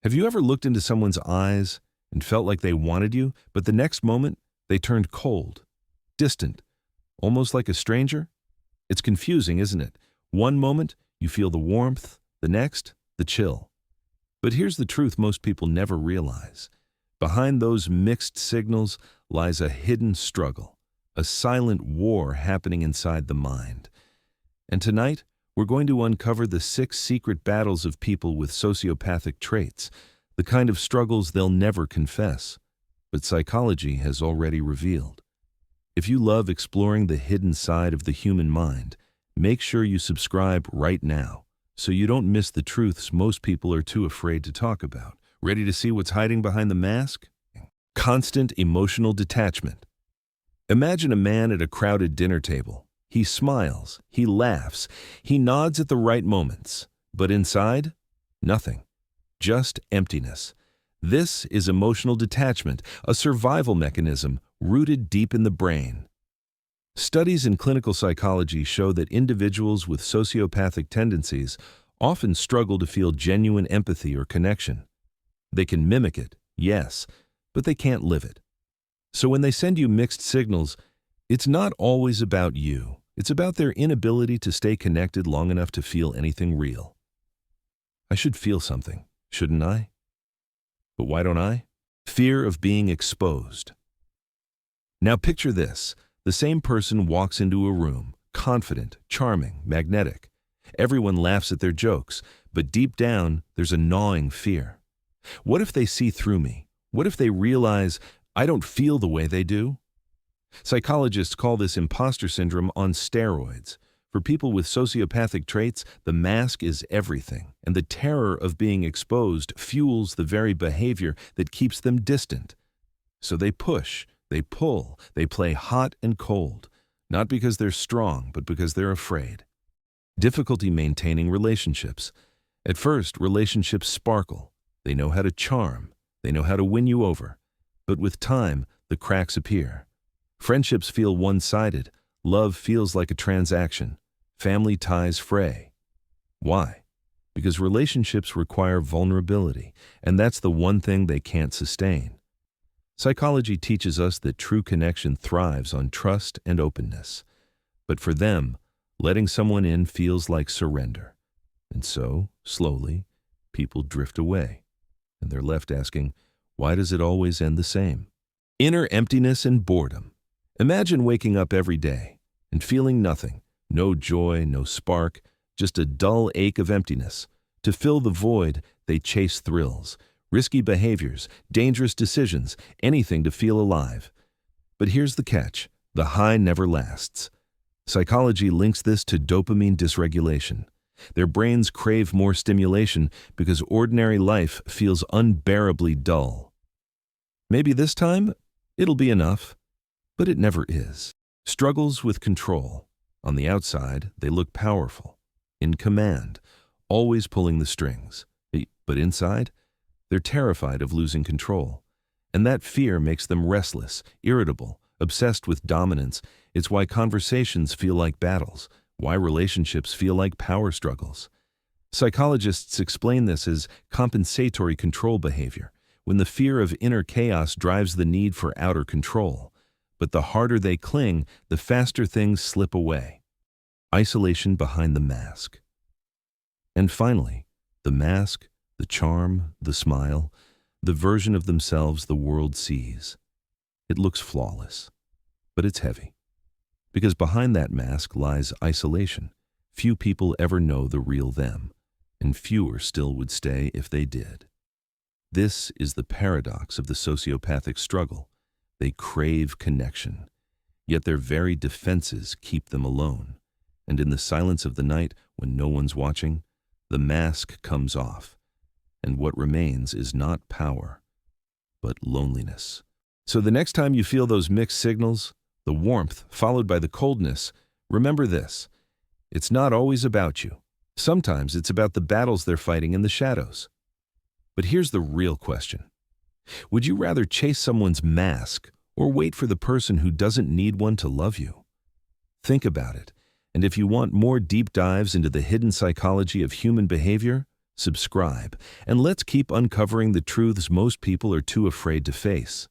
Have you ever looked into someone's eyes and felt like they wanted you, but the next moment they turned cold, distant, almost like a stranger? It's confusing, isn't it? One moment you feel the warmth, the next, the chill. But here's the truth most people never realize. Behind those mixed signals lies a hidden struggle, a silent war happening inside the mind. And tonight, we're going to uncover the 6 secret battles of people with sociopathic traits, the kind of struggles they'll never confess, but psychology has already revealed. If you love exploring the hidden side of the human mind, make sure you subscribe right now so you don't miss the truths most people are too afraid to talk about. Ready to see what's hiding behind the mask? Constant emotional detachment. Imagine a man at a crowded dinner table. He smiles, he laughs, he nods at the right moments, but inside, nothing, just emptiness. This is emotional detachment, a survival mechanism rooted deep in the brain. Studies in clinical psychology show that individuals with sociopathic tendencies often struggle to feel genuine empathy or connection. They can mimic it, yes, but they can't live it. So when they send you mixed signals, it's not always about you. It's about their inability to stay connected long enough to feel anything real. I should feel something, shouldn't I? But why don't I? Fear of being exposed. Now picture this. The same person walks into a room, confident, charming, magnetic. Everyone laughs at their jokes, but deep down, there's a gnawing fear. What if they see through me? What if they realize I don't feel the way they do? Psychologists call this imposter syndrome on steroids. For people with sociopathic traits, the mask is everything, and the terror of being exposed fuels the very behavior that keeps them distant. So they push, they pull, they play hot and cold, not because they're strong, but because they're afraid. Difficulty maintaining relationships. At first, relationships sparkle. They know how to charm. They know how to win you over. But with time, the cracks appear. Friendships feel one-sided. Love feels like a transaction. Family ties fray. Why? Because relationships require vulnerability, and that's the one thing they can't sustain. Psychology teaches us that true connection thrives on trust and openness. But for them, letting someone in feels like surrender. And so, slowly, people drift away, and they're left asking, why does it always end the same? Inner emptiness and boredom. Imagine waking up every day and feeling nothing, no joy, no spark, just a dull ache of emptiness. To fill the void, they chase thrills, risky behaviors, dangerous decisions, anything to feel alive. But here's the catch: the high never lasts. Psychology links this to dopamine dysregulation. Their brains crave more stimulation because ordinary life feels unbearably dull. Maybe this time, it'll be enough. But it never is. Struggles with control. On the outside, they look powerful, in command, always pulling the strings. But inside, they're terrified of losing control. And that fear makes them restless, irritable, obsessed with dominance. It's why conversations feel like battles, why relationships feel like power struggles. Psychologists explain this as compensatory control behavior, when the fear of inner chaos drives the need for outer control. But the harder they cling, the faster things slip away. Isolation behind the mask. And finally, the mask, the charm, the smile, the version of themselves the world sees. It looks flawless, but it's heavy. Because behind that mask lies isolation. Few people ever know the real them, and fewer still would stay if they did. This is the paradox of the sociopathic struggle. They crave connection, yet their very defenses keep them alone. And in the silence of the night, when no one's watching, the mask comes off, and what remains is not power, but loneliness. So the next time you feel those mixed signals, the warmth followed by the coldness, remember this: it's not always about you. Sometimes it's about the battles they're fighting in the shadows. But here's the real question. Would you rather chase someone's mask or wait for the person who doesn't need one to love you? Think about it, and if you want more deep dives into the hidden psychology of human behavior, subscribe, and let's keep uncovering the truths most people are too afraid to face.